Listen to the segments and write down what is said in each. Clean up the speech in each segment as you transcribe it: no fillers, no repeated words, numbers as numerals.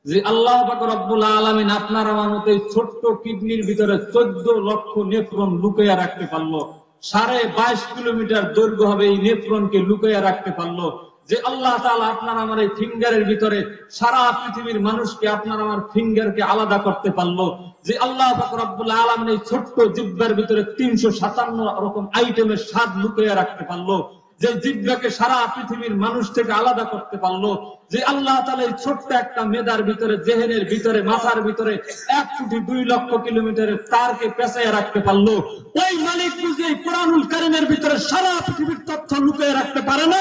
যে আল্লাহ পাক রব্বুল আলামিন আপনার আমার মতো এই ছোট্ট কিডনির ভিতরে 14 লক্ষ নেফ্রন লুকাইয়া রাখতে পারলো, 22.5 কিলোমিটার দৈর্ঘ্য হবে এই নেফ্রনকে লুকাইয়া রাখতে পারলো। যে আল্লাহ তাআলা আপনার আমার এই ফিঙ্গারের ভিতরে সারা পৃথিবীর মানুষকে আপনার আমার ফিঙ্গারকে আলাদা করতে পারলো। যে আল্লাহ পাক রব্বুল আলামিন এই ছোট্ট জিহ্বার ভিতরে 357 রকম আইটেমের স্বাদ লুকাইয়া রাখতে পারলো। যে জিহ্বাকে সারা পৃথিবীর মানুষ থেকে আলাদা করতে পারলো। যে আল্লাহ তাআলা এই ছোট্ট একটা মেদার ভিতরে, জেহেনের ভিতরে, মাথার ভিতরে 1 কোটি 2 লক্ষ কিলোমিটারের তারকে পেঁচাইয়া রাখতে পারলো। ওই মালিক বুঝি এই কোরআনুল কারীমের ভিতরে সারা পৃথিবীর তথ্য লুকিয়ে রাখতে পারে না?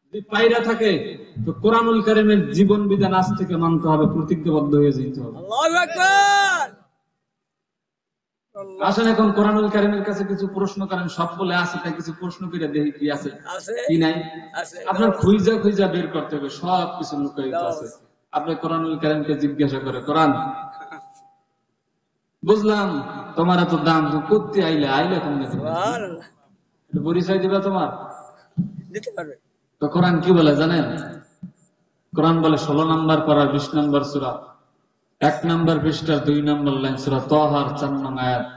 যদি পাইরা থাকে তো কোরআনুল কারীমের জীবন বিধান আজ থেকে মানতে হবে, প্রতিজ্ঞাবদ্ধ হয়ে যেতে হবে। আল্লাহু আকবার। আসেন এখন কোরআনুল কারীমের কাছে কিছু প্রশ্ন করেন। সব বলে আছে, তাই কিছু প্রশ্ন করে দেখি কি আছে কি নাই। আপনার খুঁজা খুঁজা বের করতে হবে, সব কিছু লুকায়িত আছে। আপনি কোরআনুল কারীমকে জিজ্ঞাসা করে, কোরআন বুঝলাম তোমার এত দাম, করতে আইলে তুমি পরিচয় দিবা, তোমার দিতে পারবে তো। কোরআন কি বলে জানেন? কোরআন বলে 16 নম্বর পারা 20 নম্বর সূরা 1 নম্বর পৃষ্ঠার 2 নম্বর লাইন, সূরা তাহার 4 নং আয়াত।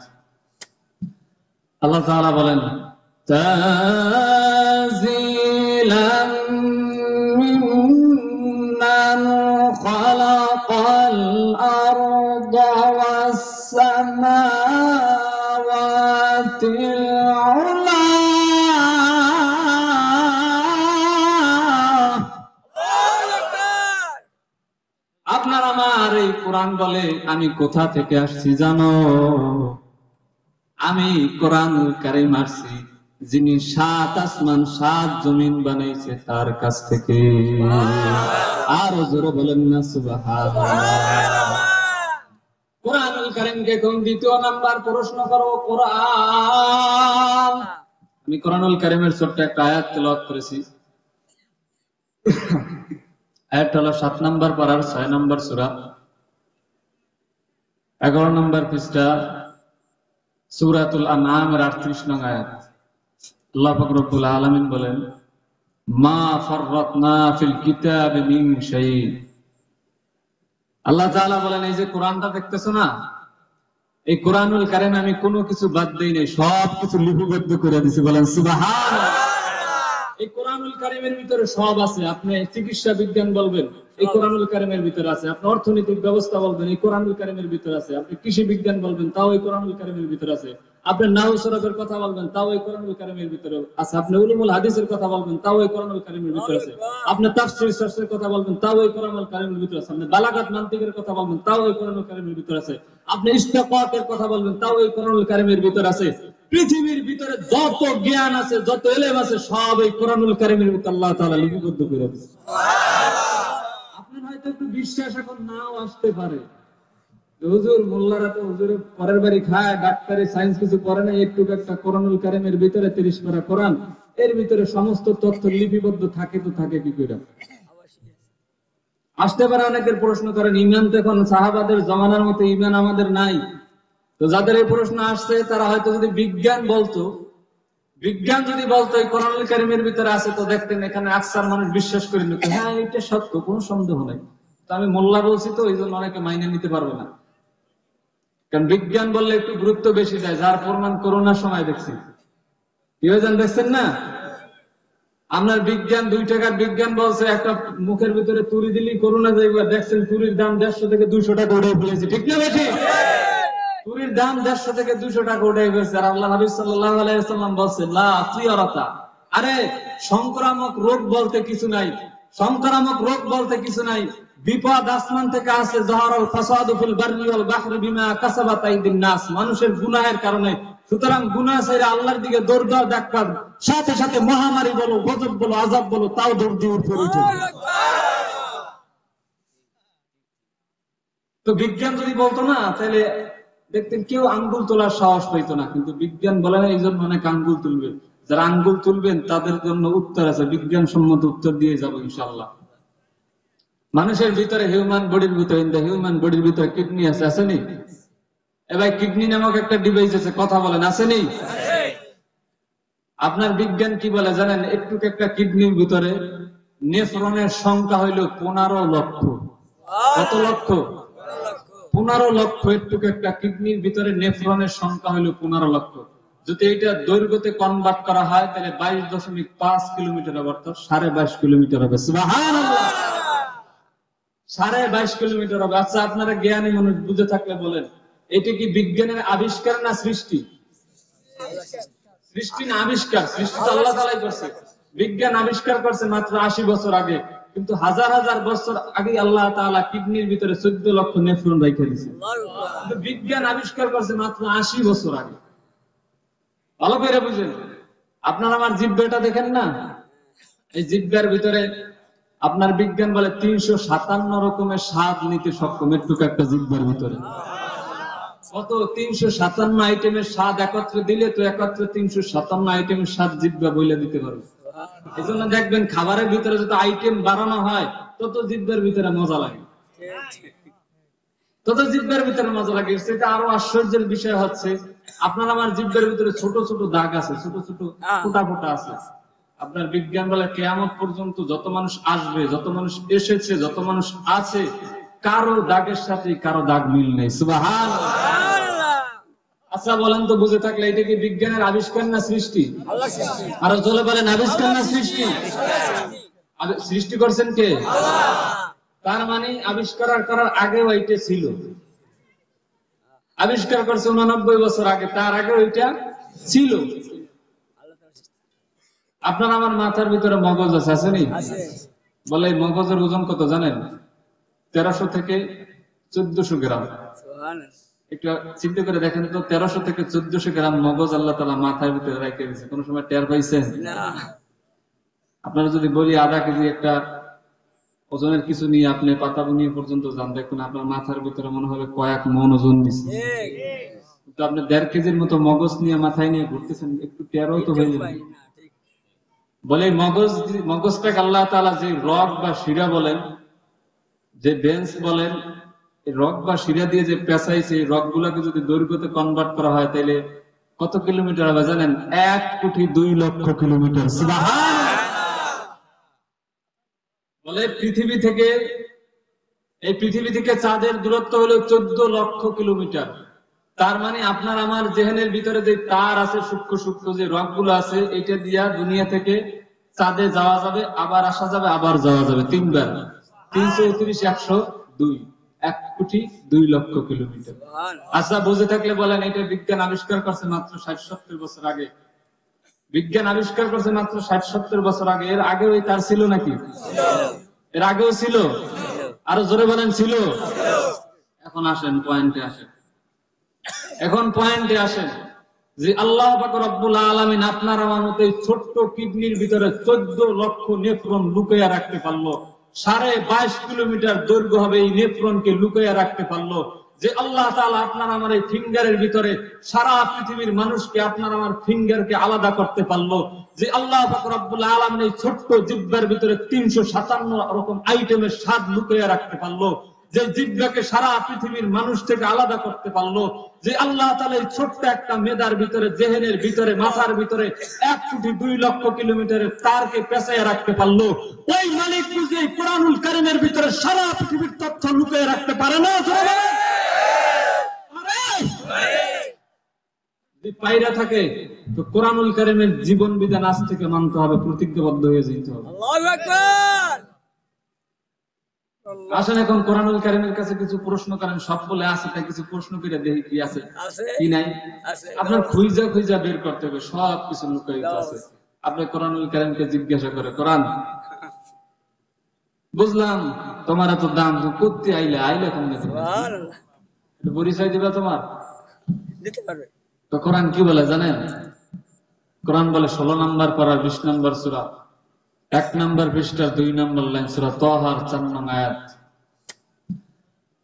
আল্লাহ তাআলা বলেন, তানজিলাম মিম্মান খালাকাল আরদা ওয়াস সামাওয়াতিল উলা। আপনার আমার এই কোরআন বলে আমি কোথা থেকে আসছি জানো? আমি কোরআনুল কারীম আসছি যিনি 7 আসমান 7 জমিন বানাইছে তার কাছ থেকে। আর জোরে বলেন না সুবহানাল্লাহ। কোরআনুল কারীমকে কোন দ্বিতীয় নাম্বার প্রশ্ন করো কোরআন। আমি কোরআনুল কারীমের ছোট্ট একটা আয়াত তেলাওয়াত করেছি। আয়াত হলো 7 নম্বর পারার 6 নম্বর সূরা 11 নম্বর পৃষ্ঠা সূরাতুল আনআম 38 নং আয়াত। আল্লাহ পাক রব্বুল আলামিন বলেন, মা ফাররাতনা ফিল কিতাবি মিন শাই। আল্লাহ তাআলা বলেন, এই যে কোরআনটা দেখতেছো না, এই কোরআনুল কারীমে আমি কোনো কিছু বাদ দেই নাই, সব কিছু লিপিবদ্ধ করে দিয়েছি। বলেন সুবহানাল্লাহ। এই কোরআনুল কারীমের ভিতরে সব আছে। আপনি চিকিৎসা বিজ্ঞান বলবেন, এই কোরআনুল কারীমের ভিতরে আছে। আপনি অর্থনৈতিক ব্যবস্থা বলবেন, এই কোরআনুল কারীমের ভিতরে আছে। আপনি কৃষি বিজ্ঞান বলবেন, তাও এই কোরআনুল কারীমের ভিতরে আছে। আপনি নাহউ সরফের কথা বলবেন, তাও এই কোরআনুল কারীমের ভিতরে আছে। আপনি উলুমুল হাদিসের কথা বলবেন, তাও এই কোরআনুল কারীমের ভিতরে আছে। আপনি তাফসীর শাস্ত্রের কথা বলবেন, তাও এই কোরআনুল কারীমের ভিতরে আছে। আপনি বালাগাত মানতিকের কথা বলবেন, তাও এই কোরআনুল কারীমের ভিতরে আছে। আপনি ইসতিকাতের কথা বলবেন, তাও এই কোরআনুল কারীমের ভিতরে আছে। পৃথিবীর ভিতরে যত জ্ঞান আছে, যত ইলম আছে, সব এই কোরআনুল কারীমের ভিতরে আল্লাহ তাআলা লিপিবদ্ধ করে দিয়েছে। সুবহানাল্লাহ। আপনার হয়তো একটু বিশ্বাস এখন নাও আসতে পারে, হুজুর মোল্লারা তো হুজুরে পরের বাড়ি খায়, ডাক্তারি সায়েন্স কিছু পড়ে না, একটু একটা কোরআনুল কারীমের ভিতরে 30 পারা কোরআন, এর ভিতরে সমস্ত তথ্য লিপিবদ্ধ থাকে। তো থাকে কি করে? আসতে পারে। অনেকের প্রশ্ন করেন, ঈমান তো এখন সাহাবাদের জমানার মতো ঈমান আমাদের নাই। তো যাদের এই প্রশ্ন আসছে তারা হয়তো যদি বিজ্ঞান যদি বলতো এই কোরআনুল কারীমের ভিতরে আছে, তো দেখতেন এখানে আকসার মানুষ বিশ্বাস করে নিত, হ্যাঁ এটা সত্য, কোনো সন্দেহ নাই। তো আমি মোল্লা বলছি, তো এই জন্য অনেকে মাইনে নিতে পারবে না। কারণ বিজ্ঞান বললে একটু গুরুত্ব বেশি দেয়, যার প্রমাণ করোনার সময় দেখছি। কি হয়েছেন দেখছেন না? আপনার বিজ্ঞান 2 টাকার বিজ্ঞান বলছে একটা মুখের ভিতরে তুরি দিলেই করোনা যাইবে। দেখছেন তুরির দাম 150 থেকে 200 টাকা উঠে ফেলেছে, ঠিক না বেশি? তুরির দাম 150 থেকে 200 টাকা উঠে গেছে। আর আল্লাহ নবী সাল্লাল্লাহু আলাইহি ওয়াসাল্লাম বলেন, লা তিয়রাতা, আরে সংক্রামক রোগ বলতে কিছু নাই, সংক্রামক রোগ বলতে কিছু নাই। বিপদ আসমান থেকে আসে, যাহারাল ফাসাদু ফিল বাররি ওয়াল বাহরি বিমা কাসাবাত আইদিন নাস, মানুষের গুনাহের কারণে। সুতরাং গুনাহ ছেড়ে আল্লাহর দিকে দৌড় দাও, দেখবা সাথে সাথে মহামারী বলো, গজব বলো, আযাব বলো, তাও দৌড় দিয়ে উঠে। তো বিজ্ঞান যদি বলতো না, তাহলে দেখতেন কেউ আঙ্গুল তোলার সাহস পাইতো না। কিন্তু বিজ্ঞান বলে না, এই জন্য অনেক আঙ্গুল তুলবে। যারা আঙ্গুল তুলবেন তাদের জন্য উত্তর আছে, বিজ্ঞান সম্মত উত্তর দিয়ে যাবো ইনশাআল্লাহ। মানুষের ভিতরে হিউম্যান বডির ভিতরে কিডনি আছে, আসেনি? এবার কিডনি নামক একটা ডিভাইস আছে, কথা বলেন, আসেনি? আপনার বিজ্ঞান কি বলে জানেন? একটু একটা কিডনির ভিতরে নেফ্রনের সংখ্যা হইল 15 লক্ষ। কত লক্ষ? 15 লক্ষ। একটুকু একটা কিডনির ভিতরে নেফ্রনের সংখ্যা হইল 15 লক্ষ। যদি এটা দৈর্ঘ্যতে কনভার্ট করা হয় তাহলে 22.5 কিলোমিটার হবে, অর্থাৎ 22.5 কিলোমিটার হবে। সুবহানাল্লাহ, 22.5 কিলোমিটার হবে। আচ্ছা, আপনারা জ্ঞানী মানুষ বুঝে থাকলে বলেন, এটা কি বিজ্ঞানের আবিষ্কার না সৃষ্টি? সৃষ্টি না আবিষ্কার? সৃষ্টি তো আল্লাহ তাআলাই করছে। বিজ্ঞান আবিষ্কার করছে মাত্র 80 বছর আগে, কিন্তু হাজার হাজার বছর আগে আল্লাহ তাআলা কিডনির ভিতরে 14 লক্ষ নেফ্রন রেখে দিয়েছে। কিন্তু বিজ্ঞান আবিষ্কার করছে মাত্র 80 বছর আগে। ভালো করে বুঝেন। আপনার আমার জিহ্বাটা দেখেন না, এই জিহ্বার ভিতরে আপনার বিজ্ঞান বলে 357 রকমের স্বাদ নিতে সক্ষম একটু একটা জিহ্বার ভিতরে। কত? 357 আইটেমের স্বাদ একত্রে দিলে তো একত্রে 357 আইটেমের স্বাদ জিহ্বা বইলে দিতে পারবে। এই জন্য দেখবেন খাবারের ভিতরে যত আইটেম বাড়ানো হয় তত জিহ্বার ভিতরে মজা লাগে, তত জিহ্বার ভিতরে মজা লাগে। সেটা আরো আশ্চর্যের বিষয় হচ্ছে, আপনার আমার জিহ্বার ভিতরে ছোট ছোট দাগ আছে, ছোট ছোট ফোঁটা ফোঁটা আছে। আপনার বিজ্ঞান বলে কিয়ামত পর্যন্ত যত মানুষ আসবে, যত মানুষ এসেছে, যত মানুষ আছে, কারো দাগের সাথে কারো দাগ মিল নেই। সুবহানাল্লাহ। আচ্ছা বলেন তো, বুঝে থাকলে এটা কি বিজ্ঞানের আবিষ্কার না সৃষ্টি? আরো জোরে বলেন, আবিষ্কার না সৃষ্টি? সৃষ্টি করছেন কে? তার মানে আবিষ্কার করার আগেও এইটা ছিল। আবিষ্কার করছে 89 বছর আগে, তার আগে ওইটা ছিল। আপনার আমার মাথার ভিতরে মগজ আছে, আসেনি? বলে মগজের ওজন কত জানেন? 1300 থেকে 1400 গ্রাম। একটু চিন্তা করে দেখেন তো, 1300 থেকে 1400 গ্রাম মগজ আল্লাহ তাআলা মাথার ভিতরে রেখে দিয়েছে। কোন সময় টের পাইছেন? আপনারা যদি বলি আধা কেজি একটা ওজনের কিছু নিয়ে আপনি পাতা বুনিয়ে পর্যন্ত যান, দেখুন আপনার মাথার ভিতরে মনে হবে কয়েক মন ওজন দিচ্ছে। কিন্তু আপনি 1.5 কেজির মতো মগজ নিয়ে মাথায় নিয়ে ঘুরতেছেন, একটু টেরও তো হয়ে যাবে। বলে মগজটাকে আল্লাহ তাআলা যে রগ বা শিরা বলেন, যে বেঞ্চ বলেন, এই রগ বা শিরা দিয়ে যে পেঁচাইছে, এই রগ গুলাকে যদি দৈর্ঘ্যতে কনভার্ট করা হয় তাহলে কত কিলোমিটার হবে জানেন? 1,02,00,000 কিলোমিটার। সুবহানাল্লাহ। বলে এই পৃথিবী থেকে চাঁদের দূরত্ব হলো 14 লক্ষ কিলোমিটার। তার মানে আপনার আমার জেহেনের ভিতরে যে তার আছে, সূক্ষ্ম সূক্ষ্ম যে রগগুলো আছে, এটা দিয়া দুনিয়া থেকে চাঁদে যাওয়া যাবে, আবার আসা যাবে, আবার যাওয়া যাবে 3 বার। 334, 102, 1,02,00,000 কিলোমিটার। আচ্ছা বুঝে থাকলে বলেন, এটা বিজ্ঞান আবিষ্কার করছে মাত্র 60-70 বছর আগে। বিজ্ঞান আবিষ্কার করছে মাত্র 60-70 বছর আগে। এর আগে ওই তার ছিল নাকি? এর আগেও ছিল? আরো জোরে বলেন, ছিল? এখন আসেন পয়েন্টে আসেন। এখন পয়েন্টে আসেন যে আল্লাহ পাক রব্বুল আলামিন আপনার আমার মতো এই ছোট্ট কিডনির ভিতরে 14 লক্ষ নেফ্রন লুকাইয়া রাখতে পারলো। 22.5 কিলোমিটার দৈর্ঘ্য হবে এই নেফ্রনকে লুকাইয়া রাখতে পারলো। যে আল্লাহ তাআলা আপনার আমার এই ফিঙ্গারের ভিতরে সারা পৃথিবীর মানুষকে, আপনার আমার ফিঙ্গারকে আলাদা করতে পারলো। যে আল্লাহ পাক রব্বুল আলামিন এই ছোট্ট জিহ্বার ভিতরে 357 রকম আইটেমের স্বাদ লুকাইয়া রাখতে পারলো। যে জিহ্বাকে সারা পৃথিবীর মানুষ থেকে আলাদা করতে পারলো। যে আল্লাহ তাআলা এই ছোট্ট একটা মেদার ভিতরে, জেহেনের ভিতরে, মাথার ভিতরে 1,02,00,000 কিলোমিটারের তারকে পেঁচাইয়া রাখতে পারলো। ওই মালিক বুঝে কোরআনুল কারীমের ভিতরে সারা পৃথিবীর তথ্য লুকিয়ে রাখতে পারে না? যদি পাইরা থাকে তো কোরআনুল কারীমের জীবন বিধান আজ থেকে মানতে হবে, প্রতিজ্ঞাবদ্ধ হয়ে যেতে হবে। আল্লাহু আকবার। আসেন এখন কোরআনুল কারীমের কাছে কিছু প্রশ্ন করেন। সব বলে আছে, তাই কিছু প্রশ্ন করে দেখি কি আছে কি নাই। আপনার খুঁজা খুঁজা বের করতে হবে, সব কিছু লুকায়িত আছে। আপনি কোরআনুল কারীমকে জিজ্ঞাসা করে, কোরআন বুঝলাম তোমার এত দাম, করতে আইলে তোমরা পরিচয় দিবা, তোমার দিতে পারবে তো। কোরআন কি বলে জানেন? কোরআন বলে 16 নম্বর পারা 20 নম্বর সূরা 1 নম্বর পৃষ্ঠার 2 নম্বর লাইন, সূরা তাহার 4 নং আয়াত।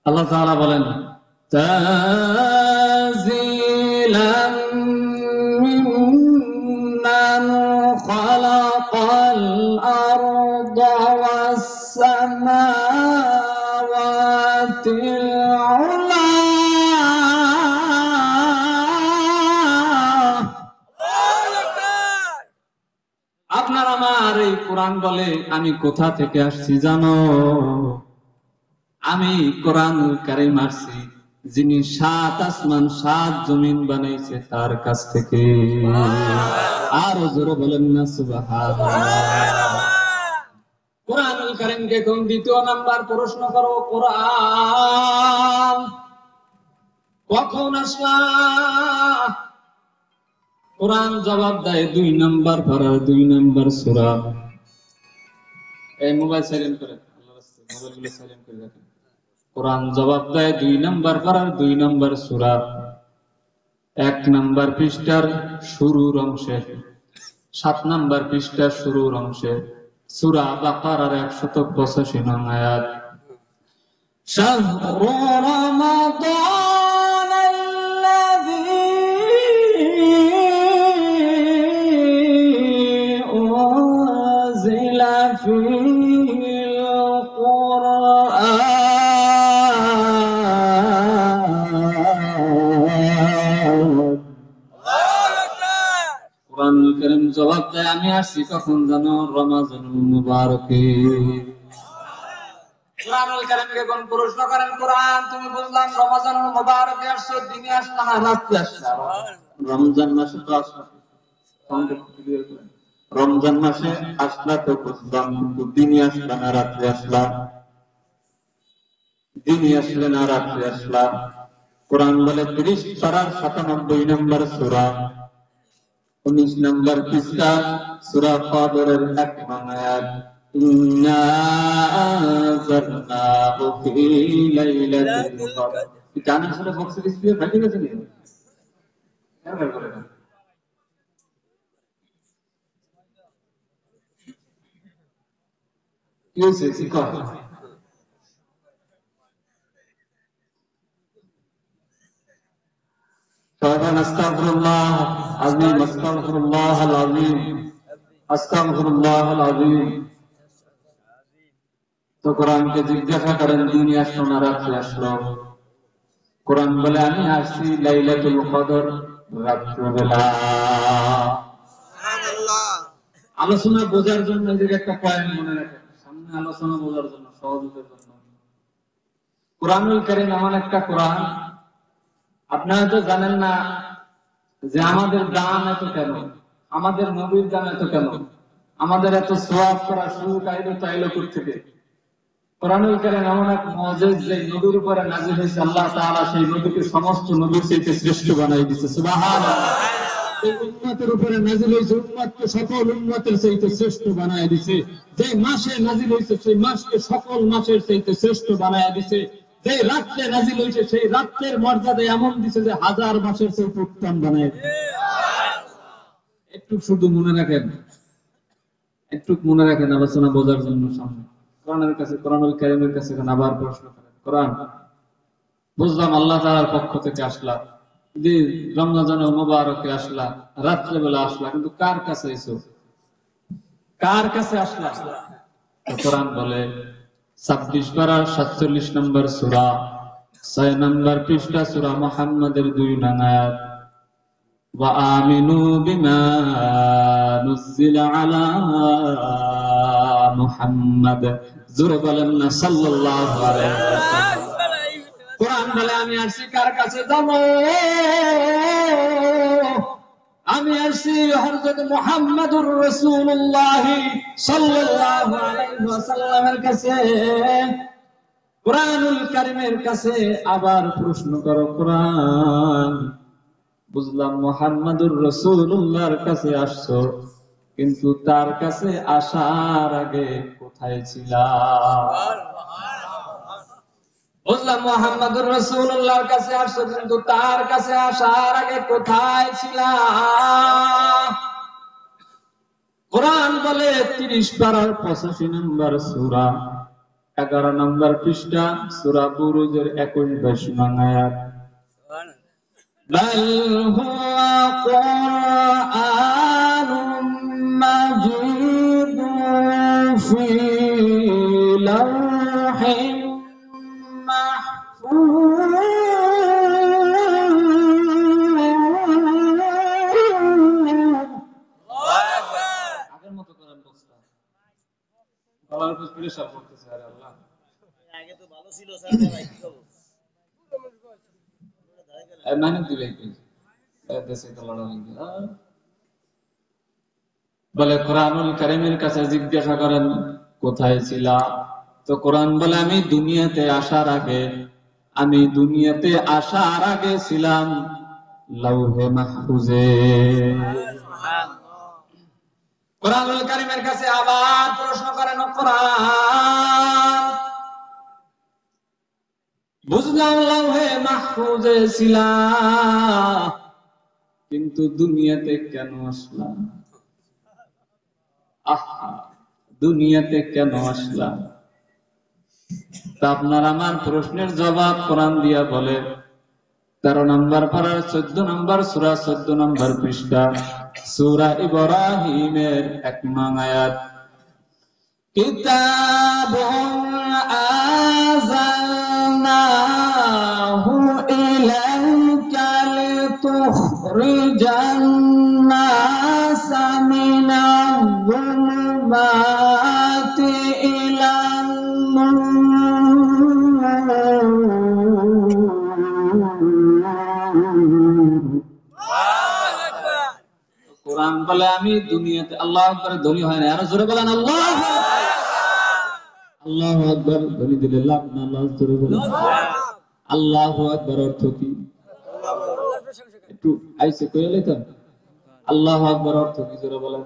আল্লাহ তাআলা বলেন, তানজিলাম মিম্মান খালাকাল আরদা ওয়াস সামাওয়াতিল উলা। আপনার আমার এই কোরআন বলে আমি কোথা থেকে আসছি জানো? আমি কোরআনুল কারীম আসছি যিনি 7 আসমান 7 জমিন বানাইছে তার কাছ থেকে। আর জোরে বলেন না সুবহানাল্লাহ। কোরআনুল কারীমকে কোন দ্বিতীয় নাম্বার প্রশ্ন করো, কোরআন কখন আসলা? কোরআন জবাব দেয় 2 নাম্বার পারার 2 নাম্বার সূরা। এই মোবাইল সাইলেন্ট করে, আল্লাহর রাস্তায় মোবাইলগুলো সাইলেন্ট করে রাখেন। কোরআন জবাব দেয় 2 নাম্বার পারার 2 নাম্বার সূরা, 1 নাম্বার পৃষ্ঠার শুরুর অংশে, 7 নাম্বার পৃষ্ঠার শুরুর অংশে, সূরা বাকারার 185 নং আয়াত। শাহরু রমাদান আল্লাযী উনজিলা ফীহিল কোরআনুল কারীম জবাব দেয় আমি আসছি কখন জানো? রমজানুল মুবারকে। কোরআনুল কারীমকে কোন প্রশ্ন করেন, কোরআন তুমি বললাম রমজানুল মুবারকে আসছো, দিনে আসলা না রাতে আসলা? রমজান মাসে তো আসলা, রমজান মাসে আসলা তো বুঝলাম, কিন্তু দিনে আসলা না রাতে আসলা? দিনে আসলে না রাতে আসলা? কোরআন বলে 30 পারার 97 নম্বর সূরা 19 নম্বর পৃষ্ঠা সূরা ফাতিরের 1 নং আয়াত, ইন্না আনজালনাহু ফী লাইলাতিল কদর। কি জানেন সেটা বক্সে ডিসপ্লে ফাটি গেছে নি? এভাবে করে না, কি হইছে কি কথা? আস্তাগফিরুল্লাহ আযীম, আস্তাগফিরুল্লাহাল আযীম, আস্তাগফিরুল্লাহাল আযীম। তো কোরআনকে জিজ্ঞাসা করেন দিনে আসলো না রাতে আসলো? কোরআন বলে আমি আসছি লাইলাতুল কদর, রাত্রিবেলা। সুবহানাল্লাহ। আলোচনা বোঝার জন্য এই যে একটা পয়েন্ট মনে রাখেন, সামনে আলোচনা বোঝার জন্য, সহজতার জন্য। কোরআনুল কারীম এমন একটা কোরআন, আপনারা তো জানেন না যে আমাদের দাম এত কেন, আমাদের নবীর দাম এত কেন, আমাদের এত সওয়াব করা শুরু চাইলো থেকে। কোরআনুল কারীম এমন এক মুজিজ যে নবীর উপরে নাযিল হয়েছে, আল্লাহ তাআলা সেই নবীকে সমস্ত নবীর চেয়ে শ্রেষ্ঠ বানাই দিয়েছে। সুবহানাল্লাহ। এই উম্মতের উপরে নাযিল হয়েছে, উম্মতকে সকল উম্মতের চেয়ে শ্রেষ্ঠ বানাই দিয়েছে। যে মাসে নাযিল হয়েছে সেই মাসকে সকল মাসের চেয়ে শ্রেষ্ঠ বানাই দিয়েছে। যে রাতে নাযিল হয়েছে সেই রাতের মর্যাদা এমন দিয়েছে যে 1000 মাসের চেয়ে উত্তম বানাই দিয়েছে। একটু শুধু মনে রাখেন, একটু মনে রাখেন আলোচনা বোঝার জন্য। সামনে কোরআনের কাছে, কোরআনুল কারীমের কাছে এখন আবার প্রশ্ন করেন, কোরআন বুঝলাম আল্লাহ তাআলার পক্ষ থেকে আসলা, যে রমজানুল মুবারকে আসলা, রাত্রে বেলা আসলা, কিন্তু কার কাছে এসো? কার কাছে আসলা? কোরআন বলে 26 পারার 47 নম্বর সূরা 6 নম্বর পৃষ্ঠা সূরা মুহাম্মাদের 2 নং আয়াত, ওয়া আমিনু বিমা নুজিলা আলা মুহাম্মাদ, জোরে বলেন না সাল্লাল্লাহু আলাইহি ওয়াসাল্লাম। কোরআন বলে আমি আসছি কার কাছে জানো? আমি আসছি হযরত মুহাম্মদুর রাসূলুল্লাহ সাল্লাল্লাহু আলাইহি ওয়াসাল্লামের কাছে, কোরআনুল কারীমের কাছে। আবার প্রশ্ন করো, কোরআন বুঝলাম মুহাম্মদুর রাসূলুল্লাহর কাছে আসছো, কিন্তু তার কাছে আসার আগে কোথায় ছিলা? বুঝলাম মুহাম্মদুর রাসূলুল্লাহর কাছে আসছো, কিন্তু তার কাছে আসার আগে কোথায় ছিলা? কোরআন বলে 30 পারার 85 নম্বর সূরা 11 নম্বর পৃষ্ঠা সূরা বুরুজের 21-22 নং আয়াত, বাল হুয়া কুরআনুম মাজিদুন ফি লাওহিন মাহফুজ। আগের মতো কোরআন বলছিলাম, গলার উপর প্রেসার পড়তেছে। আরে আল্লাহ, আগে তো ভালো ছিল স্যার, ভাই কি খবর? মানে দিবে কি দেশে তো লড়াই বলে কোরআনুল কারীমের কাছে জিজ্ঞাসা করেন কোথায় ছিলা? তো কোরআন বলে আমি দুনিয়াতে আসার আগে ছিলাম লাউহে মাহফুজে। কোরআনুল কারীমের কাছে আবার প্রশ্ন করেন, কোরআন বুঝলাম লাউহে মাহফুজে ছিলাম, কিন্তু দুনিয়াতে কেন আসলাম? আহা, দুনিয়াতে কেন আসলাম? তা আপনার আমার প্রশ্নের জবাব কোরআন দিয়া বলে 13 নম্বর পারার 14 নম্বর সূরা 14 নম্বর পৃষ্ঠা সূরা ইব্রাহিমের 1 নং আয়াত, কিতাবুন আযালনাহু ইলাইকা লিতুখরিজান নাসা মিনায-যুলুমাতি ইলান কোরআন বলে আমি দুনিয়াতে, আল্লাহু আকবার ধ্বনি হয় না, আরো জোরে বলেন আল্লাহু আকবার। আল্লাহু আকবার ধ্বনি দিলে লাভ না, আল্লাহু জোরে বলেন আল্লাহু আকবার অর্থ কি? একটু আইসে কইলে লেখেন আল্লাহু আকবার অর্থ কি জোরে বলেন।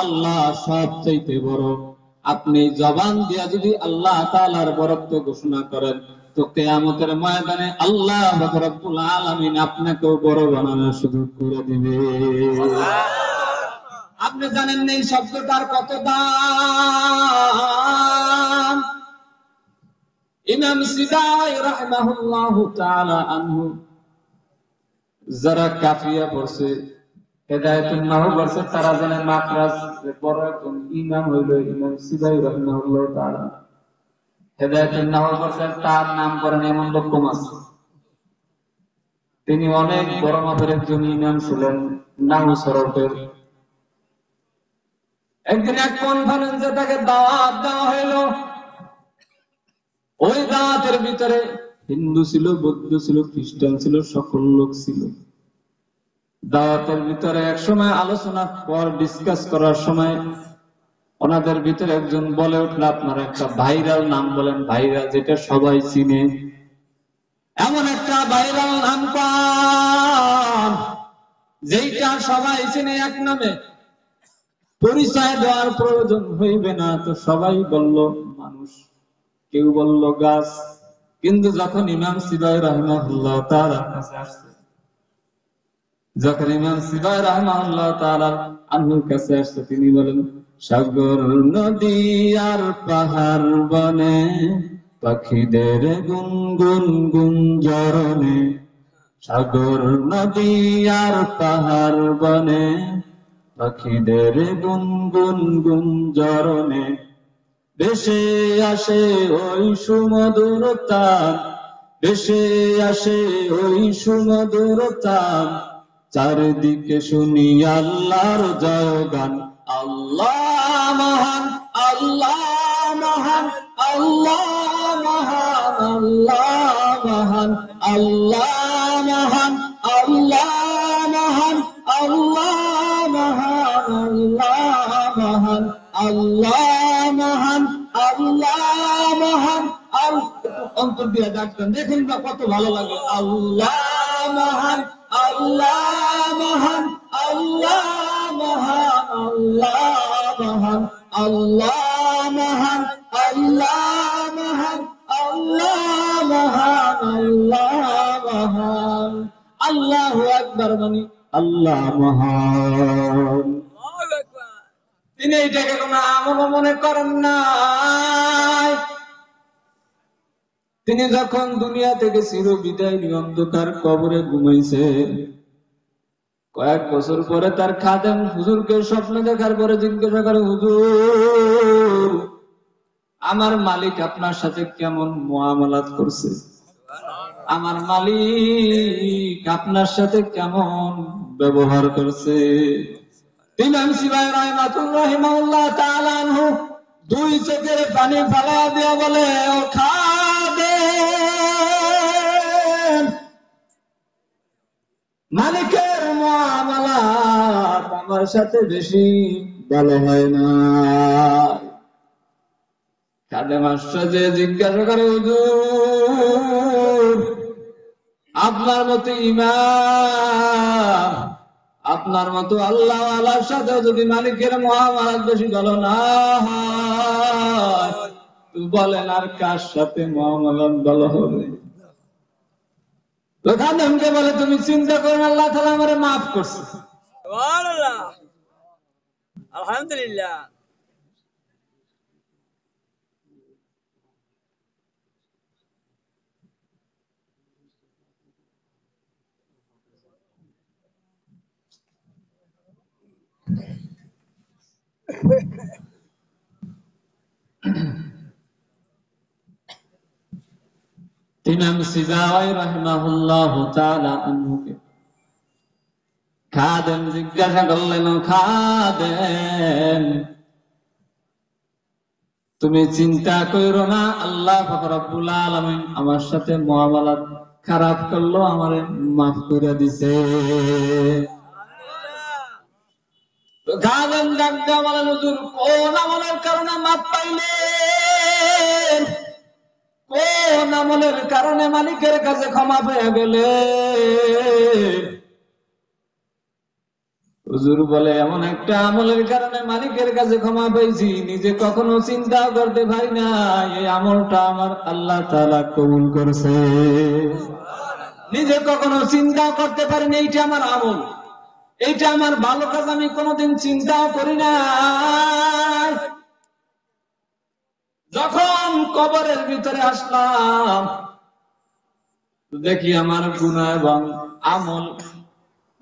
আল্লাহ সবচাইতে বড়। আপনি জবান দিয়া যদি আল্লাহ তাআলার বরত্ব ঘোষণা করেন তো কিয়ামতের ময়দানে আল্লাহ রাব্বুল আলামিন আপনাকেও বড় বানানোর সুযোগ করে দিবে। আপনি জানেন না এই শব্দটার কত দাম? ইমাম সিবাই রাহিমাহুল্লাহু তাআলা আনহু যারা কাফিয়া পড়ছে, হেদায়েতুন নাহু পড়ছে, তারা জানে মাখরাজ বড় একজন ইমাম হইল ইমাম সিবাই রাহিমাহুল্লাহু তাআলা। হেদায়েতুন নাহু পড়ছে, তার নাম করেন এমন লোক কম আছে। তিনি অনেক বড় মাপের একজন ইমাম ছিলেন নাহু শরফের। একদিন এক কনফারেন্সে তাকে দাওয়াত দেওয়া হইল। ওই দাওয়াতের ভিতরে হিন্দু ছিল, বৌদ্ধ ছিল, খ্রিস্টান ছিল, সকল লোক ছিল। দাওয়াতের ভিতরে এক সময় আলোচনা পর ডিসকাস করার সময় ওনাদের ভিতরে একজন বলে উঠল, আপনারা একটা ভাইরাল নাম বলেন, ভাইরাল যেটা সবাই চিনে, এমন একটা ভাইরাল নাম পান যেটা সবাই চিনে, এক নামে পরিচয় দেওয়ার প্রয়োজন হইবে না। তো সবাই বলল মানুষ, কেউ বলল গাছ। কিন্তু যখন ইমাম সিবাই রাহিমাহুল্লাহ তাআলার কাছে আসছে, যখন ইমাম সিবাই রাহিমাহুল্লাহ তাআলা আনহুর কাছে আসছে, তিনি বলেন সাগর নদী আর পাহাড় বনে পাখিদের গুনগুন গুঞ্জরণে, সাগর নদী আর পাহাড় বনে পাখিদের গুনগুন গুঞ্জরণে ভেসে আসে ওই সুমধুর তান, ভেসে আসে ওই সুমধুর তান, চারিদিকে শুনি আল্লাহর জয়গান। আল্লাহ মহান, আল্লাহ মহান, আল্লাহ মহান, আল্লাহ মহান, আল্লাহ মহান, আল্লাহ মহান, আল্লাহ মহান, আল্লাহ মহান, আল্লাহ মহান, আল্লাহ মহান। অন্তর দিয়ে ডাকতেন, দেখুন না কত ভালো লাগে। আল্লাহ মহান, আল্লাহ মহান, আল্লাহ মহান, আল্লাহ মহান, আল্লাহ মহান, আল্লাহ মহান, আল্লাহ মহান, আল্লাহ মহান। আল্লাহু আকবার মানে আল্লাহ মহান। তিনি এইটাকে কোনো আমল মনে করেন না। তিনি যখন দুনিয়া থেকে চির বিদায় নিয়ে অন্ধকার কবরে ঘুমাইছে, কয়েক বছর পরে তার খাদেম হুজুরকে স্বপ্ন দেখার পরে জিজ্ঞাসা করে, হুজুর আমার মালিক আপনার সাথে কেমন মুআমালাত করছে? আমার মালিক আপনার সাথে কেমন ব্যবহার করছে? ইমাম সিবাই রাহিমাহুল্লাহ তাআলা আনহু দুই চোখের পানি ফালা দিয়া বলে, ও খাদেম, মালিকের মুআমালাত আমার সাথে বেশি ভালো হয় না। খাদেম আশ্চর্যে জিজ্ঞাসা করে, হুজুর, আপনার মতো ইমাম, আপনার মতো আল্লাহ আল্লাহর সাথে যদি মালিকের মুআমালাত বেশি ভালো না হয়, তো বলেন আর কার সাথে মুআমালাত ভালো হবে? তো খাদেমকে বলে, তুমি চিন্তা করো, আল্লাহ তাআলা আমারে মাফ করছে। সুবহানাল্লাহ, আলহামদুলিল্লাহ। ইমাম সিবাওয়াই রাহিমাহুল্লাহু তাআলা আনহুকে খাদেম জিজ্ঞাসা করলেন, ও খাদেম, তুমি চিন্তা করো না, আল্লাহ পাক রব্বুল আলামিন আমার সাথে মুআমালাত খারাপ করলো, আমারে মাফ করে দিছে। তো খাদেম ডাক দিয়া বলেন, হুজুর, কোন আমলের কারণে মাফ পাইলেন? কোন আমলের কারণে মালিকের কাছে ক্ষমা পেয়ে গেলে? হুজুর বলে, এমন একটা আমলের কারণে মালিকের কাছে ক্ষমা পেয়েছি, নিজে কখনো চিন্তা করতে পারি না এই আমলটা আমার আল্লাহ তাআলা কবুল করেছে। নিজে কখনো চিন্তা করতে পারিনি এইটা আমার আমল, এইটা আমার ভালো কাজ, আমি কোনোদিন চিন্তাও করি না। যখন কবরের ভিতরে আসলাম, দেখি আমার গুনাহ এবং আমল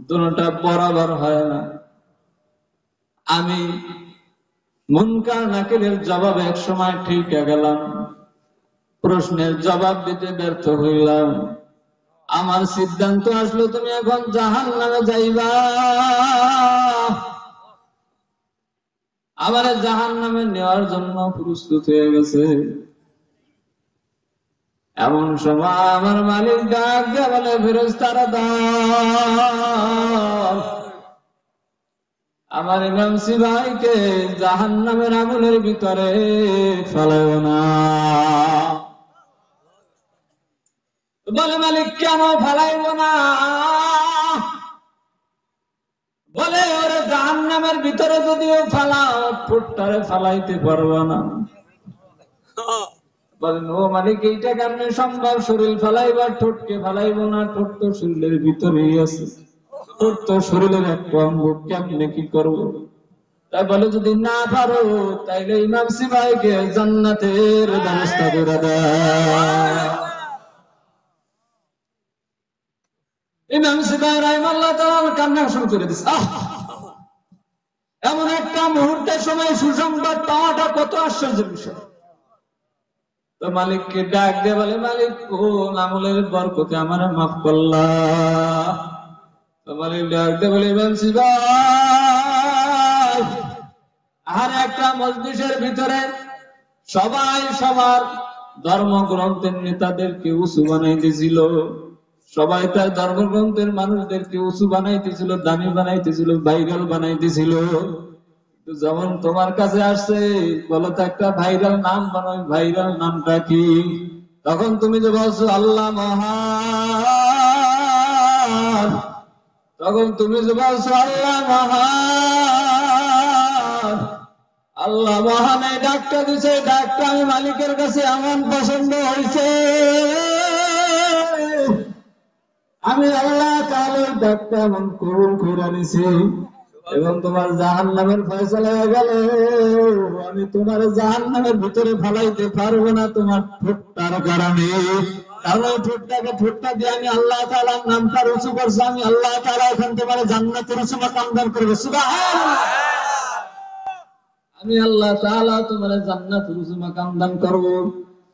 দুটোটা বরাবর হয় না। আমি মুনকার নাকিরের জবাব এক সময় ঠিক গেলাম, প্রশ্নের জবাব দিতে ব্যর্থ হইলাম। আমার সিদ্ধান্ত আসলো, তুমি এখন জাহান্নামে যাইবা। আমার জাহান্নামে নেওয়ার জন্য প্রস্তুত হয়ে গেছে। এমন সময় আমার মালিক ডাক দিয়ে বলে, ফেরেশতারা দাও, আমার ইমাম সিবাইকে জাহান্নামের আগুনের ভিতরে ফেলাও না। বলে, মালিক কেন ফেলাইব না? বলে, ওরে জাহান্নামের ভিতরে যদিও ফেলাও, ঠোঁটটারে ফেলাইতে পারবা না। বলেন, ও মালিক, এইটা কেমনে সম্ভব? শরীর ফেলাইবা, ঠোঁটকে ফেলাইব না? ঠোঁট তো শরীরের ভিতরেই আছে, ঠোঁট তো শরীরের একটা অঙ্গ, কেমনে কি করবো? তাই বলে, যদি না পারো তাইলে ইমাম সিবাইকে জান্নাতের ব্যবস্থা করে দাও। ইমাম সিবাই রাহিমাহুল্লাহ তাআলা কান্না শুরু করে দিছে। এমন একটা মুহূর্তের সময় সুসংবাদ পাওয়াটা কত আশ্চর্যের বিষয়। তো মালিককে ডাক দিয়ে বলে, মালিক, কোন আমলের বরকতে আমার মাফ করলা? তো মালিক ডাক দিয়ে বলে, ইমাম সিবাই, আর একটা মজলিসের ভিতরে সবাই সবার ধর্মগ্রন্থের নেতাদেরকে উঁচু বানাইতেছিল, সবাই তার ধর্মগ্রন্থের মানুষদেরকে উঁচু বানাইতেছিল, দামি বানাইতেছিল, ভাইরাল বানাইতেছিল। যেমন তোমার কাছে আসছে, বলো তো একটা ভাইরাল নাম বানাই, ভাইরাল নামটা কি? তখন তুমি যে বলছো আল্লাহ মহান, তখন তুমি যে বলছো আল্লাহ মহান, আল্লাহ মহান, এই ডাকটা দিছে, ডাকটা আমি মালিকের কাছে এমন পছন্দ হয়েছে, আমি আল্লাহ তাআলা ডাকটা এমন কবুল করে নিছি, এবং তোমার জাহান্নামের ফয়সালা হয়ে গেল। আমি তোমার জাহান্নামের ভিতরে ফেলাইতে পারবো না তোমার ঠোঁটটার কারণে, কারণ ওই ঠোঁটটা দিয়ে আমি আল্লাহ তাআলার নামটা উঁচু করছি, আমি আল্লাহ তাআলা এখন তোমার জান্নাতের উঁচু মাকাম দান করবো। সুবহানাল্লাহ, আমি আল্লাহ তাআলা তোমার জান্নাতের উঁচু মাকাম দান করবো।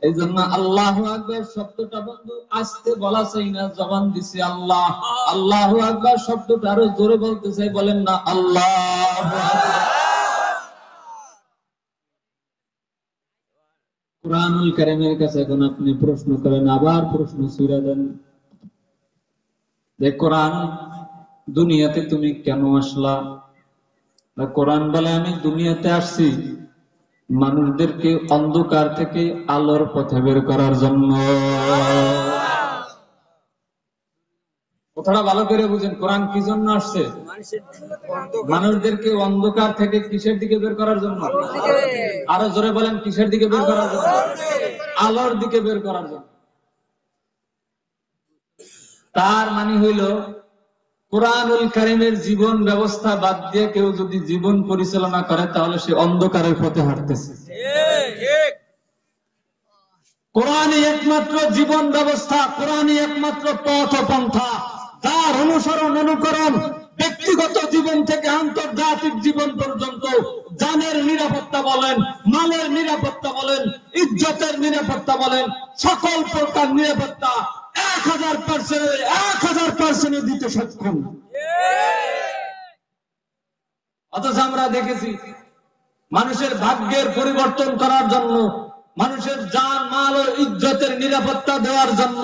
এই জন্য আল্লাহু আকবার শব্দটা বন্ধু আস্তে বলা চাই না, জবান দিছি আল্লাহ। আল্লাহু আকবার শব্দটা আরো জোরে বলতে চাই, বলেন না আল্লাহু আকবার। কুরআনুল কারীমের কাছে এখন আপনি প্রশ্ন করেন, আবার প্রশ্ন ছুড়ে দেন যে কোরআন, দুনিয়াতে তুমি কেন আসলা? কোরআন বলে আমি দুনিয়াতে আসছি মানুষদেরকে অন্ধকার থেকে আলোর পথে বের করার জন্য। কথাটা ভালো করে বুঝেন, কোরআন কি জন্য আসছে? মানুষদেরকে অন্ধকার থেকে কিসের দিকে বের করার জন্য? আরো জোরে বলেন, কিসের দিকে বের করার জন্য? আলোর দিকে বের করার জন্য। তার মানে হইল কুরআনুল কারীমের জীবন ব্যবস্থা বাদ দিয়ে কেউ যদি জীবন পরিচালনা করে তাহলে সে অন্ধকারের পথে হাঁটতেছে। কোরআনই একমাত্র জীবন ব্যবস্থা, কোরআনই একমাত্র পথ ও পন্থা, যার অনুসরণ অনুকরণ ব্যক্তিগত জীবন থেকে আন্তর্জাতিক জীবন পর্যন্ত জানের নিরাপত্তা বলেন, মালের নিরাপত্তা বলেন, ইজ্জতের নিরাপত্তা বলেন, সকল প্রকার নিরাপত্তা 1000% দিতে সক্ষম। অথচ আমরা দেখেছি মানুষের ভাগ্যের পরিবর্তন করার জন্য, মানুষের জান মাল ও ইজ্জতের নিরাপত্তা দেওয়ার জন্য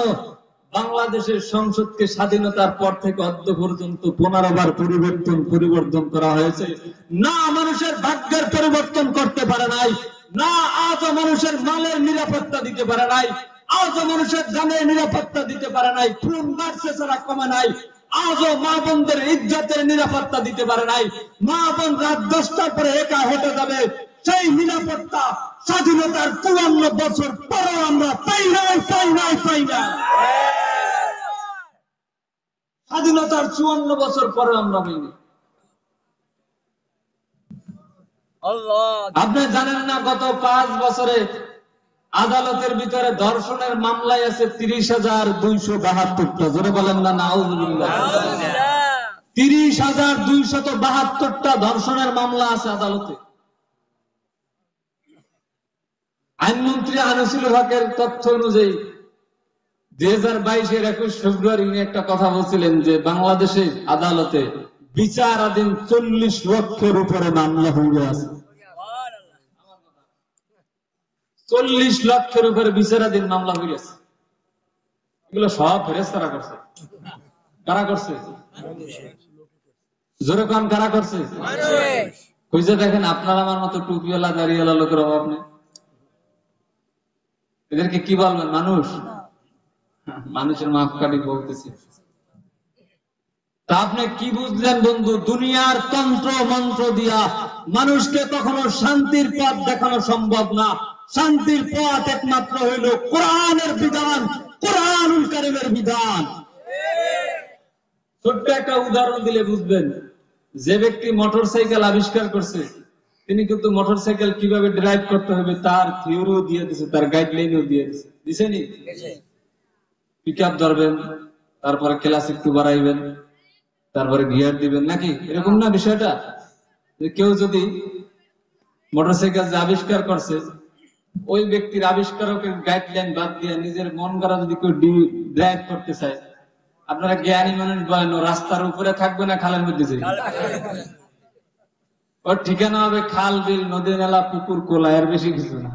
বাংলাদেশের সংসদকে স্বাধীনতার পর থেকে অদ্য পর্যন্ত 15 বার পরিবর্তন করা হয়েছে। না মানুষের ভাগ্যের পরিবর্তন করতে পারে নাই, না আজও মানুষের মালের নিরাপত্তা দিতে পারে নাই, আজও মানুষের জানের নিরাপত্তা দিতে পারে নাই, খুন বাড়ছে ছাড়া কমে নাই, আজও মা বোনদের ইজ্জতের নিরাপত্তা দিতে পারে নাই। মা বোন রাত 10টার পরে একা হেঁটে যাবে, সেই নিরাপত্তা স্বাধীনতার 54 বছর পরে আমরা পাই নাই। স্বাধীনতার 54 বছর পরে আমরা পাইনি। আপনি জানেন না গত 5 বছরে আদালতের ভিতরে ধর্ষণের মামলায় আছে 30,272টা। জোরে বলেন না নাউজুবিল্লাহ। 30,272টা ধর্ষণের মামলা আছে আদালতে। আইনমন্ত্রী আনিসুল হকের তথ্য অনুযায়ী 2022-এর 21 ফেব্রুয়ারি উনি একটা কথা বলছিলেন যে বাংলাদেশে আদালতে বিচারাধীন 40 লক্ষের উপরে মামলা হয়ে আছে। 40 লক্ষের উপরে বিচারাধীন মামলা হয়ে গেছে। এগুলো সব ফেরেশতারা করছে। কারা করছে? জোরে কোন কারা করছে? খুঁজে দেখেন, আপনার আমার মতো টুপিওয়ালা দাড়িওয়ালা লোকের অভাব নেই। এদেরকে কি বলবেন? মানুষ? মানুষের মাপকাঠি বলতেছে। তা আপনি কি বুঝলেন বন্ধু? দুনিয়ার তন্ত্র মন্ত্র দিয়া মানুষকে কখনো শান্তির পথ দেখানো সম্ভব না। শান্তির পথ একমাত্র হইল কোরআনের বিধান, কুরআনুল কারীমের বিধান। ছোট্ট একটা উদাহরণ দিলে বুঝবেন। যে ব্যক্তি মোটরসাইকেল আবিষ্কার করছে তিনি কিন্তু মোটরসাইকেল কিভাবে ড্রাইভ করতে হবে তার থিওরিও দিয়ে দিয়েছে, তার গাইডলাইনও দিয়ে দিয়েছে। দিছেনি? পিক আপ ধরবেন, তারপরে ক্লাস একটু বাড়াইবেন, তারপরে গিয়ার দিবেন, নাকি এরকম না বিষয়টা? কেউ যদি মোটরসাইকেল যে আবিষ্কার করছে ওই ব্যক্তির আবিষ্কারকের গাইডলাইন বাদ দিয়ে নিজের মন গড়া যদি কেউ ড্রাইভ করতে চায়, আপনারা জ্ঞানী মানুষ বলেন ও রাস্তার উপরে থাকবে না খালের মধ্যে যাবে? ওর ঠিকানা হবে খাল, বিল, নদী, নালা, পুকুর, কোলা, এর বেশি কিছু না।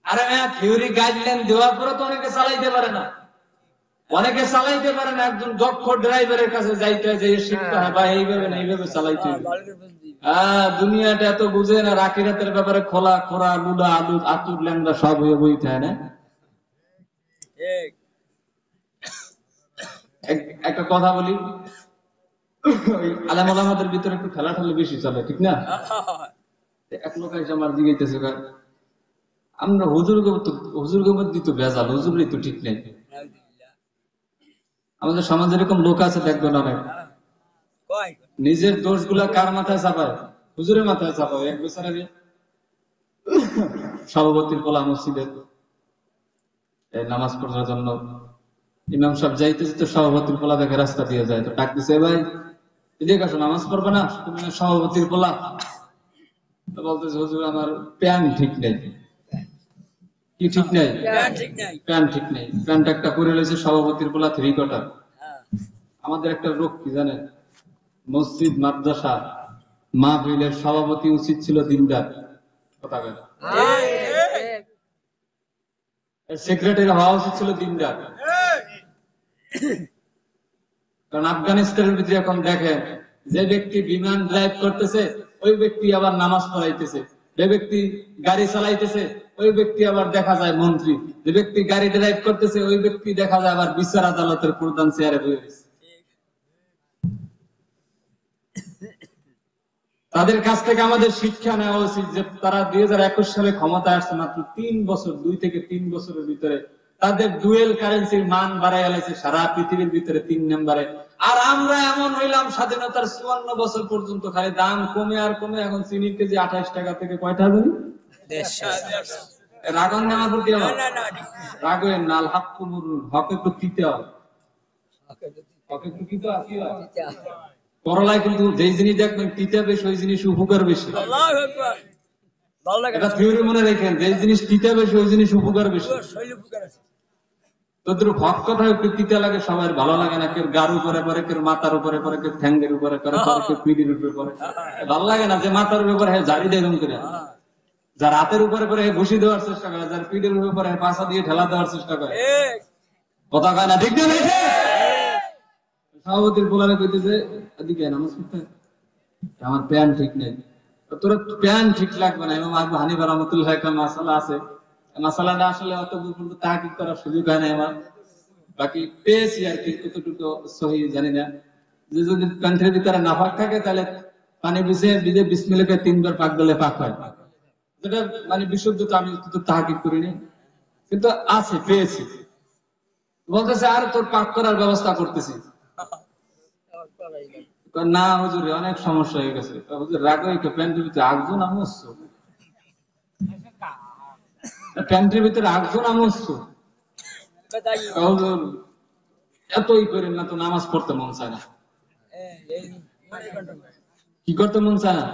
আরে থিওরি গাইডলাইন দেওয়ার পরে তো অনেকে চালাইতে পারে না। একজন দক্ষ ড্রাইভারের কাছে যাইতে হয়, যে শিখতে হয় বা এইভাবে না এইভাবে চালাইতে হবে। দুনিয়াটা এত বুঝে না, আখিরাতের ব্যাপারে খোলা খোরা লুলা আলু আতুর ল্যাংড়া সব হয়ে বইতে হয় না। একটা কথা বলি, আলেম ওলামাদের ভিতরে একটু খেলাঠালি বেশি চলে, ঠিক না? এক লোক এসে আমার জিজ্ঞাসা করে, আমরা হুজুর মধ্যে তো ভেজাল, হুজুরই তো ঠিক নেই। আমাদের সমাজে এরকম লোক আছে দেখবেন অনেক, নিজের দোষ গুলা কার মাথায় চাপায়? হুজুরের মাথায় চাপায়। এক বছর আগে সভাপতির পোলা মসজিদে নামাজ পড়ার জন্য ইমাম সাহেব যাইতেছে, তো সভাপতির পোলা দেখে রাস্তা দিয়ে যায়, তো ডাক দিছে, ভাই এদিকে আসো, নামাজ পড়বে না? তুমি সভাপতির পোলা। বলতেছে, হুজুর আমার প্যান্ট ঠিক নেই। কি ঠিক নেই? প্যান্ট ঠিক নেই। প্যান্ট একটা পরে রয়েছে সভাপতির পোলা 3 কোয়ার্টার। আমাদের একটা রোগ কি জানেন? মসজিদ মাদ্রাসা মাহফিলের সভাপতি উচিত ছিল দিনদার। কথা বলে সেক্রেটারি হওয়া উচিত ছিল দিনদার। কারণ আফগানিস্তানের ভিতরে এখন দেখেন, যে ব্যক্তি বিমান ড্রাইভ করতেছে ওই ব্যক্তি আবার নামাজ পড়াইতেছে, যে ব্যক্তি গাড়ি চালাইতেছে ওই ব্যক্তি আবার দেখা যায় মন্ত্রী, যে ব্যক্তি গাড়ি ড্রাইভ করতেছে ওই ব্যক্তি দেখা যায় আবার বিচার আদালতের প্রধান চেয়ারে বসে রয়েছে। তাদের কাছ থেকে আমাদের শিক্ষা নেওয়া উচিত যে তারা 2021 সালে ক্ষমতায় আসছে মাত্র 3 বছর, 2 থেকে 3 বছরের ভিতরে তাদের ডুয়েল কারেন্সির মান বাড়ায় গেছে সারা পৃথিবীর ভিতরে 3 নম্বরে। আর আমরা এমন হইলাম স্বাধীনতার 54 বছর পর্যন্ত খালি দাম কমে আর কমে, এখন চিনির কেজি 28 টাকা থেকে কয়টা জানি রাগন নেওয়ার প্রতি রাগের নাল হাক্কু মুরুল হকে তো তিতে হয়, হকে তো তিতে হয়। করলায় কিন্তু যেই জিনিস দেখবেন তিতা বেশি ওই জিনিস উপকার বেশি। এটা থিওরি মনে রাখেন, যেই জিনিস তিতা বেশি ওই জিনিস উপকার বেশি। তোদের হক কথা একটু তিতা লাগে, সবার ভালো লাগে না। কেউ গার উপরে পরে, কেউ মাথার উপরে পরে, কেউ ঠ্যাঙ্গের উপরে করে, কেউ পিঠের উপরে পরে। ভালো লাগে না যে মাথার উপরে জারি দেয় এরকম করে, যার হাতের উপরে পরে ঘুষি দেওয়ার চেষ্টা করে, যার পিঠের উপরে পাশা দিয়ে ঠেলা দেওয়ার চেষ্টা করে। কথা কয় না, ঠিক না? সভাপতির পোলারে কইতেছে এদিকে নামাজ পড়তে আমার প্যান্ট ঠিক নেই। তোর প্যান্ট ঠিক লাগবে না। ইমাম আবু হানিফা রাহমাতুল্লাহ একটা মাসালা আছে, মাসালাটা আসলে অত পর্যন্ত তাহকিক করার সুযোগ হয় না আমার, বাকি পেয়েছি আর কি, কতটুকু সহি জানি না। যে যদি প্যান্টের ভিতরে নাফাক থাকে তাহলে পানি ভিজে বিসমিল্লাহকে 3 বার পাক দিলে পাক হয়, যেটা মানে বিশুদ্ধতা আমি তো তাহকিক করিনি, কিন্তু আছে পেয়েছি। বলতেছে আর তোর পাক করার ব্যবস্থা করতেছি। না হুজুর অনেক সমস্যা হয়ে গেছে। হুজুর রাগই তো প্যান্টের ভিতরে আগজন আমস্ত, প্যান্টের ভিতরে আগজন আমস্ত। হুজুর এতই করেন না তো, নামাজ পড়তে মন চায় না। কি করতে মন চায় না?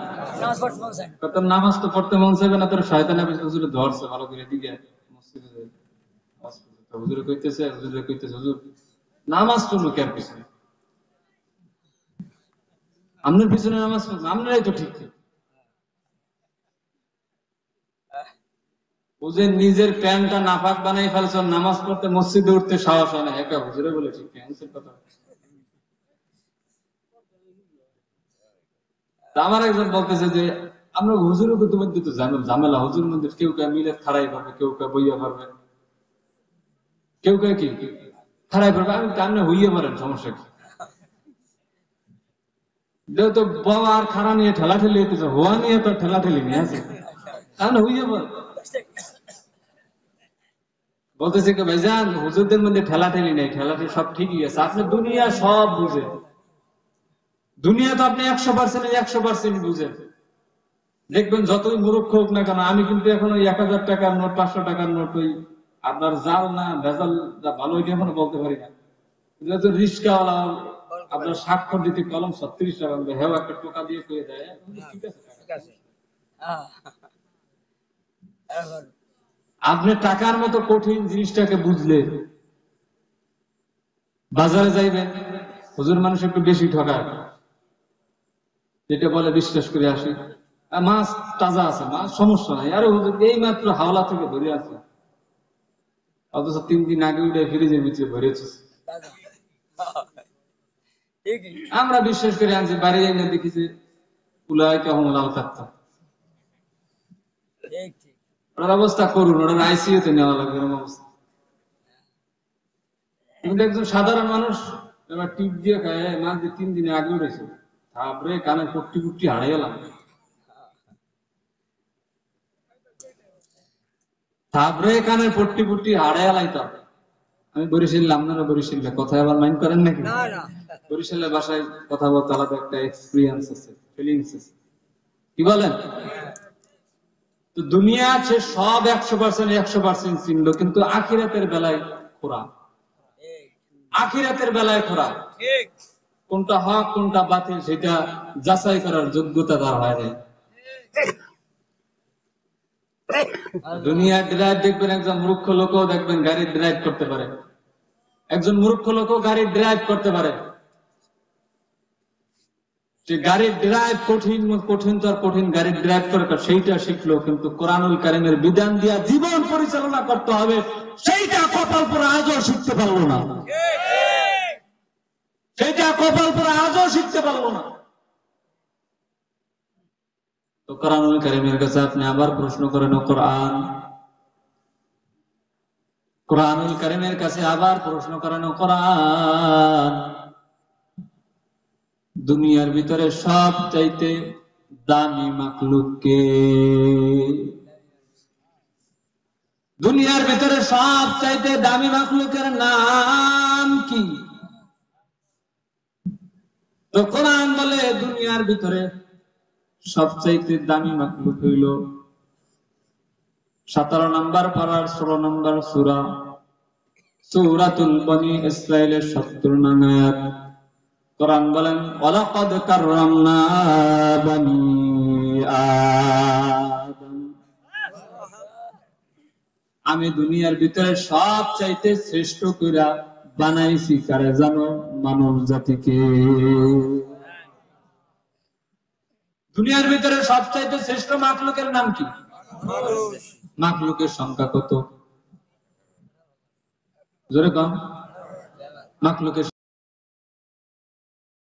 নামাজ তো পড়তে মন চাইবে না, তোর শয়তান হুজুরে ধরছে ভালো করে দিকে মসজিদে। হুজুরে কইতেছে হুজুর নামাজ পড়লো কেন পিছনে? আপনার পিছনে নামাজ পড়বো, আপনারাই তো ঠিক। ও যে নিজের প্যান্টটা নাপাক বানাই ফেলছ, নামাজ পড়তে মসজিদে উঠতে সাহস হয় না, একা হুজুরে বলে ঠিক কথা। আমার একজন বলতেছে যে আমরা হুজুরের মধ্যে তো ঝামেলা, হুজুর মধ্যে কেউ কেউ মিলে খাড়াই পারবে, কেউ কেউ বইয়া পারবে, কেউ কেউ কি খাড়াই পারবে। আমি আপনি হইয়া পারেন, সমস্যা কি? যেহেতু বাবা আর খাড়া নিয়ে ঠেলা ঠেলি হইতেছে, হওয়া নিয়ে তো ঠেলা ঠেলি নিয়ে আছে, তাহলে হইয়া পারে। বলতেছে কি ভাইজান হুজুরদের মধ্যে ঠেলা ঠেলি নেই, ঠেলাঠেলি সব ঠিকই আছে। আপনি দুনিয়া সব বুঝেন, দুনিয়া তো আপনি 100% বুঝেন। দেখবেন যতই মূর্খ হোক না কেন, আমি কিন্তু এখন ওই 1000 টাকার নোট, 500 টাকার নোট, ওই আপনার জাল না ভেজাল ভালো ওইটা এখনো বলতে পারি না। যেহেতু রিস্কাওয়ালা আপনার স্বাক্ষর দিতে কলম 36 টাকা, হেও একটা টোকা দিয়ে পেয়ে দেয়, ঠিক আছে। আপনি টাকার মতো কঠিন জিনিসটাকে বুঝলে বাজারে যাইবেন, হুজুর মানুষ একটু বেশি ঠকায়, যেটা বলে বিশ্বাস করে আসি। মাছ তাজা আছে, মাছ সমস্যা নাই, আরে হুজুর এই মাত্র হাওলা থেকে ধরে আছে, অথচ 3 দিন আগে উঠে ফ্রিজের ভিতরে ভরেছে। আমরা বিশ্বাস করে আনছি, বাড়ি যাই না দেখি যে পুলায় কেমন লাল থাকতাম। ওনার অবস্থা করুন, ওনার আইসিইউতে নেওয়া লাগবে এরকম অবস্থা। কিন্তু একজন সাধারণ মানুষ এবার টিপ দিয়ে খায়, মাছ দিয়ে 3 দিনে আগে উঠেছে, তারপরে কানে পট্টি পুট্টি হারিয়ে গেলাম, তারপরে কানের পট্টি পুট্টি হারিয়ে লাইতাম। আমি বরিশাল, আপনারা বরিশালে কথা আবার মাইন্ড করেন নাকি? বরিশালের বাসায় কথা বলতে আলাদা একটা এক্সপিরিয়েন্স আছে, ফিলিংস আছে, কি বলেন? তো দুনিয়া আছে সব 100% চিনলো, কিন্তু আখিরাতের বেলায় খোরা, আখিরাতের বেলায় খোরা। কোনটা হক কোনটা বাতিল সেটা যাচাই করার যোগ্যতা তার হয় না। দুনিয়ার ড্রাইভ দেখবেন, একজন মূর্খ লোকও দেখবেন গাড়ি ড্রাইভ করতে পারে, একজন মূর্খ লোকও গাড়ি ড্রাইভ করতে পারে। যে গাড়ির ড্রাইভ কঠিন কঠিন তো আর কঠিন গাড়ির ড্রাইভ করে সেইটা শিখলো, কিন্তু কোরআনুল কারীমের বিধান দিয়া জীবন পরিচালনা করতে হবে সেইটা কপাল পরে আজও শিখতে পারলো না, সেইটা কপাল পরে আজও শিখতে পারলো না। তো কোরআনুল কারীমের কাছে আপনি আবার প্রশ্ন করেন, কোরআনুল কারীমের কাছে আবার প্রশ্ন করেন, কোরআন দুনিয়ার ভিতরে সব চাইতে দামি মাখলুক কে? দুনিয়ার ভিতরে সব চাইতে দামি মাখলুকের নাম কি? তো কোরআন বলে দুনিয়ার ভিতরে সবচাইতে দামি মাখলুক হইল 17 নম্বর পারার 16 নম্বর সূরা সূরাতুল বনি ইসরাইলের 70 নং আয়াত। কোরআন বলেন, ওয়ালাকাদ কাররামনা বনি আদম, আমি দুনিয়ার ভিতরে সব চাইতে শ্রেষ্ঠ কইরা বানাইছি কারে জানো? মানব জাতিকে। দুনিয়ার ভিতরে সব চাইতে শ্রেষ্ঠ মাখলুকের নাম কি? মাখলুকের সংখ্যা কত? জোরে কম। মাখলুকের